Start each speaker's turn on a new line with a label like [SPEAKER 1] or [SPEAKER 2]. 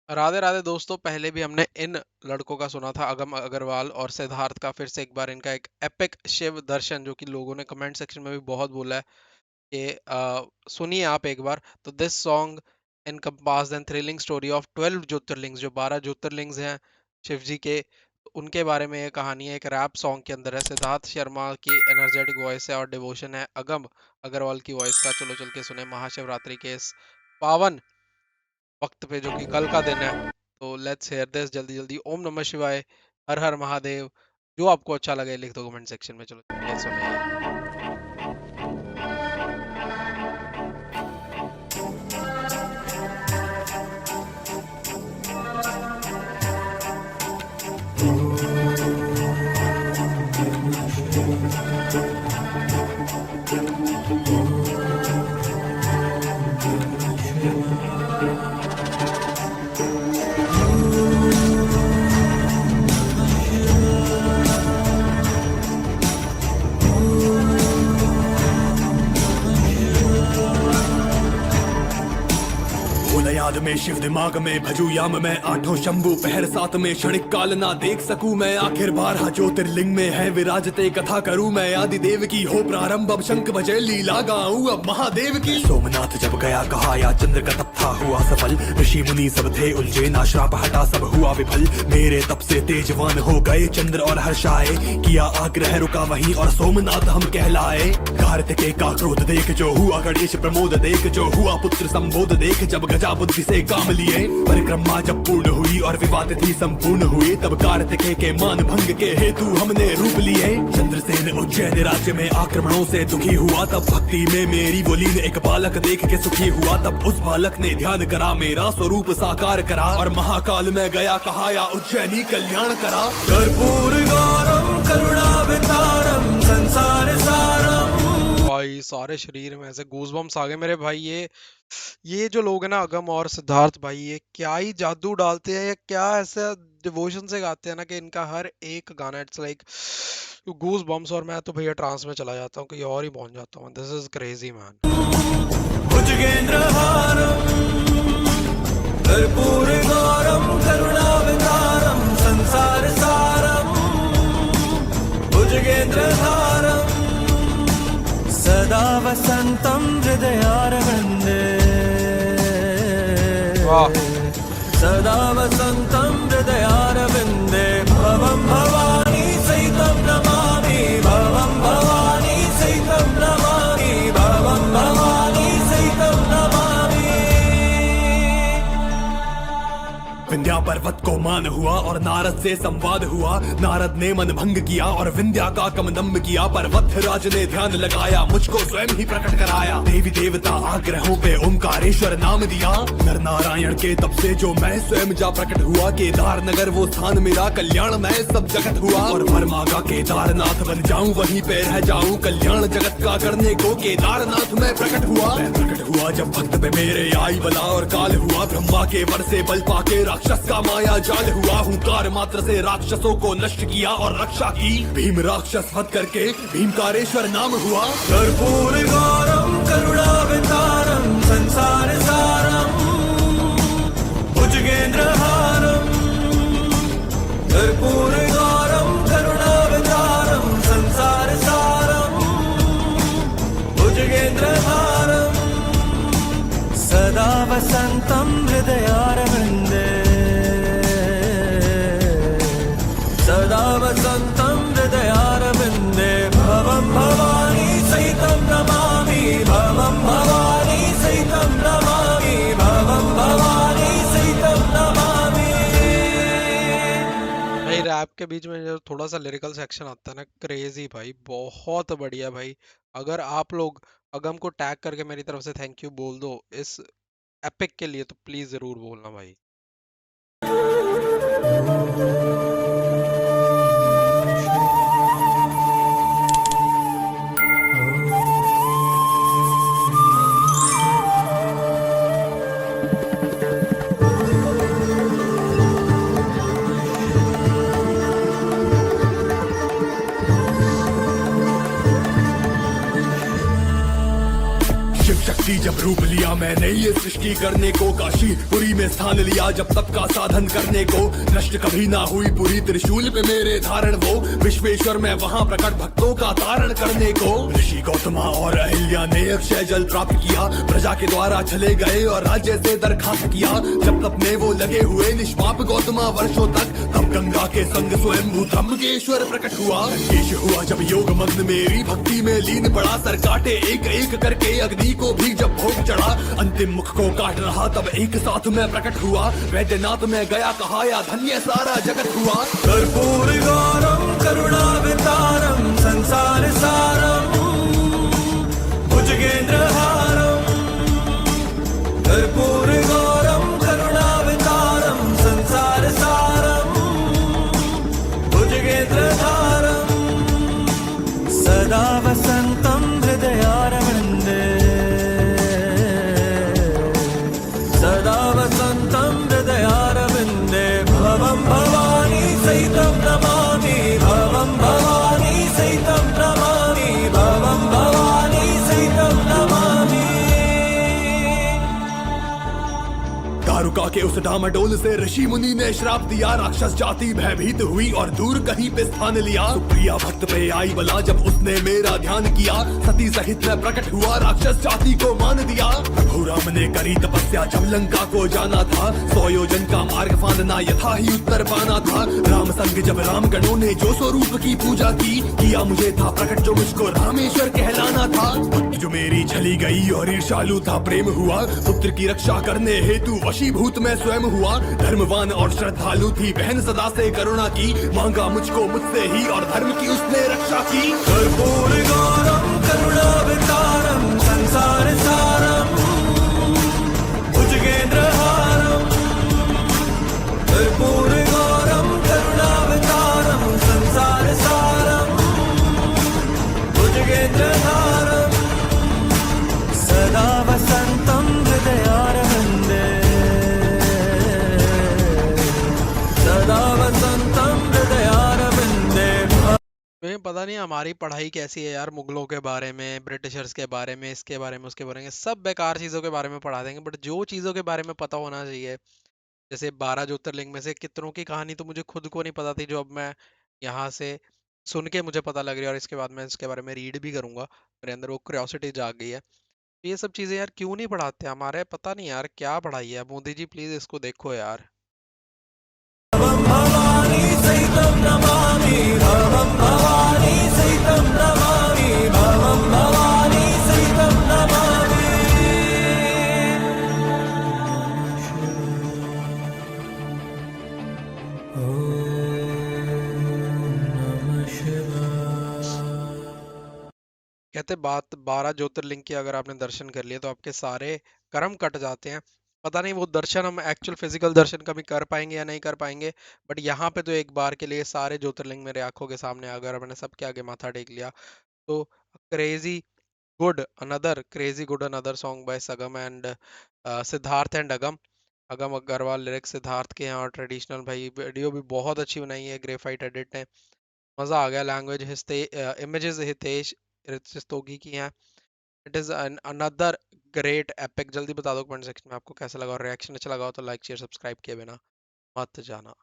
[SPEAKER 1] राधे राधे दोस्तों। पहले भी हमने इन लड़कों का सुना था, अगम अग्रवाल और सिद्धार्थ का। फिर से एक बार इनका एक एपिक शिव दर्शन, जो कि लोगों ने कमेंट सेक्शन में भी बहुत बोला है कि सुनिए आप एक बार। तो this song encompass and thrilling story of 12 jyotirlingas, जो 12 ज्योतिर्लिंग्स हैं शिव जी के, उनके बारे में ये कहानी है। एक रैप सॉन्ग के अंदर है। सिद्धार्थ शर्मा की एनर्जेटिक वॉइस है और डिवोशन है अगम अग्रवाल की वॉइस का। चलो चल के सुने महाशिवरात्रि के इस पावन वक्त पे, जो कि कल का दिन है। तो लेट्स हेयर दिस जल्दी जल्दी। ओम नमः शिवाय, हर हर महादेव। जो आपको अच्छा लगे लिख दो कमेंट सेक्शन में। चलो ये सुनिए।
[SPEAKER 2] याद में शिव दिमाग में भजू याम में आठों शंभु पहर साथ में क्षणिक काल ना देख सकूं मैं। आखिर 12 ज्योतिर्लिंग में है विराजते, कथा करूं मैं आदि देव की हो प्रारंभ। अब शंख बजे लीला गाऊं अब महादेव की। सोमनाथ जब गया कहा या चंद्र का तप था हुआ सफल। ऋषि मुनि सब थे उलझे ना श्राप हटा सब हुआ विफल। मेरे तप से तेजवान हो गए चंद्र और हर्षाए। किया आग्रह रुका वहीं और सोमनाथ हम कहलाए। कार्तिकेय का क्रोध देख जो हुआ गणेश प्रमोद देख जो हुआ पुत्र संबोध देख। जब गजा बुद्धि से काम लिए परिक्रमा जब पूर्ण हुई और विवाद थी संपूर्ण हुई। तब कार्तिकेय के मान भंग के हेतु हमने रूप लिए। चंद्रसेन उज्जैन राज्य में आक्रमणों से दुखी हुआ। तब भक्ति में मेरी बोली ने एक बालक देख के सुखी हुआ। तब उस बालक ने ध्यान करा मेरा स्वरूप साकार करा। और महाकाल में गया कहा या उज्जैनी कल्याण करा। कर्पूर गौरम करुणावतारम संसार सारम।
[SPEAKER 1] भाई सारे शरीर में ऐसे गूज़बम्स आ गए मेरे भाई। ये जो लोग हैं ना, अगम और सिद्धार्थ भाई, ये क्या ही जादू डालते हैं, ये क्या ऐसे डिवोशन से गाते हैं ना कि इनका हर एक गाना इट्स लाइक गूज बम्स। और मैं तो भैया ट्रांस में चला जाता हूँ, कहीं और ही पहुंच जाता हूँ। This is crazy man.
[SPEAKER 2] भुजगेंद्रहारम कर्पूर गौरम करुणावतारम संसार सारम। भुजगेंद्रहारम सदा वसंतम हृदयारविंदे। सदा वसंतम हृदयारविंदे। भवं भवानी सहितं नमामि। भवं भवानी सहितं नमामि। भवं भवानी सहितं नमामि। विंध्या पर्वत को मान हुआ और नारद से संवाद हुआ। नारद ने मन भंग किया और विंध्या का कमदम्ब किया। पर्वत राज ने ध्यान लगाया मुझको स्वयं ही प्रकट कराया। देवी देवता आग्रहों पे ओंकारेश्वर नाम दिया। नर नारायण के तप से जो मैं स्वयं जा प्रकट हुआ। केदार नगर वो स्थान मेरा कल्याण मैं सब जगत हुआ। और वर मांगा केदारनाथ बन जाऊं वहीं पे रह जाऊं। कल्याण जगत का करने को केदारनाथ में प्रकट हुआ। मैं प्रकट हुआ जब भक्त पे मेरे आई बला और काल हुआ। ब्रह्मा के वर से बल पाके राक्षस का माया जाल हुआ। हुंकार मात्र से राक्षसों को नष्ट किया और रक्षा की। भीम राक्षस वध करके भीमकारेश्वर नाम हुआ। कर्पूर गौरम करुणावतारम संसार सारम। भुजगेंद्रहारम कर्पूर गौरम करुणावतारम संसार सारम। भुजगेंद्रहारम सदा वसंतम हृदयारविंदे। सदा वसंतम हृदयारविंदे। भवं भवानी सहितं नमामि। भवं भवानी सहितं नमामि। भवं भवानी सहितं नमामि।
[SPEAKER 1] भाई रैप के बीच में जो थोड़ा सा लिरिकल सेक्शन आता है ना, क्रेजी भाई, बहुत बढ़िया भाई। अगर आप लोग अगम को टैग करके मेरी तरफ से थैंक यू बोल दो इस एपिक के लिए, तो प्लीज जरूर बोलना भाई।
[SPEAKER 2] शिव शक्ति जब रूप लिया मैंने ये सृष्टि करने को, काशी पुरी में स्थान लिया जब तप का साधन करने को, नष्ट कभी ना हुई पूरी त्रिशूल पे मेरे धारण वो, विश्वेश्वर में वहाँ प्रकट भक्तों का तारण करने को। ऋषि गौतमा और अहिल्या ने अक्षय जल प्राप्त किया, प्रजा के द्वारा चले गए और राज्य से दरखास्त किया, जब तप में वो लगे हुए निष्पाप गौतमा वर्षों तक, तब गंगा के संग स्वयंभू त्र्यंबकेश्वर प्रकट हुआ। केश हुआ जब योग मग्न मेरी भक्ति में लीन पड़ा, सर काटे एक एक करके अग्नि को भी जब भोग चढ़ा, अंतिम मुख को काट रहा तब एक साथ में प्रकट हुआ, वैद्यनाथ में गया कहा या धन्य सारा जगत हुआ।
[SPEAKER 3] कर्पूर गौरम करुणावतारम संसार सारम भुजगेंद्रहारम, कर्पूर गौरम करुणावतारम संसार सारम भुजगेंद्रहारम, सदा वसंतम हृदयारविंदे, सदा वसंतम हृदयारविंदे, भवं भवानी सहितं नमामि, भवं भवानी सहितं नमामि, भवं भवानी सहितं नमामि।
[SPEAKER 2] दारुका के उस डामाडोल से ऋषि मुनि ने श्राप दिया, राक्षस जाति भयभीत हुई और दूर कहीं पे स्थान लिया, सुप्रिया भक्त पे आई बला जब उसने मेरा ध्यान किया, सती सहित में प्रकट हुआ राक्षस जाति को मान दिया। प्रभु राम ने करी तपस्या जब लंका को जाना था, 100 योजन का मार्ग फांदना यथा ही उत्तर पाना था, राम संग जब राम गणों ने जो स्वरूप की पूजा की, किया मुझे था प्रकट जो मुझको रामेश्वर कहलाना था। भक्ति जो मेरी छली गई और ईर्षालु था प्रेम हुआ, पुत्र की रक्षा करने हेतु वशीभूत मैं स्वयं हुआ, धर्मवान और श्रद्धालु थी बहन सदा से करुणा की, मांगा मुझको मुझसे ही और धर्म की उसने रक्षा की।
[SPEAKER 3] कर्पूर गौरम करुणावतारम संसार सारम भुजगेंद्रहारम, कर्पूर गौरम करुणावतारम संसार सारम भुजगेंद्रहारम, सदा वसंतम हृदयारविंदे, सदा वसंतम हृदयारविंदे।
[SPEAKER 1] तुम्हें पता नहीं हमारी पढ़ाई कैसी है यार, मुगलों के बारे में, ब्रिटिशर्स के बारे में, इसके बारे में, उसके बारे में, सब बेकार चीज़ों के बारे में पढ़ा देंगे, बट जो चीज़ों के बारे में पता होना चाहिए, जैसे 12 ज्योतिर्लिंग में से कितनों की कहानी तो मुझे खुद को नहीं पता थी, जो अब मैं यहाँ से सुन के मुझे पता लग रही है, और इसके बाद मैं इसके बारे में रीड भी करूंगा, मेरे अंदर वो क्यूरियोसिटी जाग गई है। तो ये सब चीज़ें यार क्यों नहीं पढ़ाते हमारे, पता नहीं यार क्या पढ़ाई है, मोदी जी प्लीज़ इसको देखो यार।
[SPEAKER 3] भवं भवानी सहितं नमामि, भवं भवानी सहितं नमामि, भवं भवानी सहितं नमामि। नमः शिवाय।
[SPEAKER 1] कहते बात 12 ज्योतिर्लिंग की अगर आपने दर्शन कर लिए तो आपके सारे कर्म कट जाते हैं। पता नहीं वो दर्शन हम एक्चुअल फिजिकल दर्शन कभी कर पाएंगे या नहीं कर पाएंगे, बट यहाँ पे तो एक बार के लिए सारे ज्योतिर्लिंग मेरे आंखों के सामने अगर मैंने सबके आगे माथा टेक लिया तो crazy good another crazy good another song by Sagam and Siddharth and Agam, Agam Agarwal lyrics Siddharth के हैं, और ट्रेडिशनल भाई वीडियो भी बहुत अच्छी बनाई है, ग्रेफाइट एडिट है, मजा आ गया। लैंग्वेज इमेजेस हितेश रस्तोगी की हैं। It is an another great epic. जल्दी बता दो कमेंट सेक्शन में आपको कैसा लगा, और रिएक्शन अच्छा लगा हो तो लाइक शेयर सब्सक्राइब किए बिना मत जाना।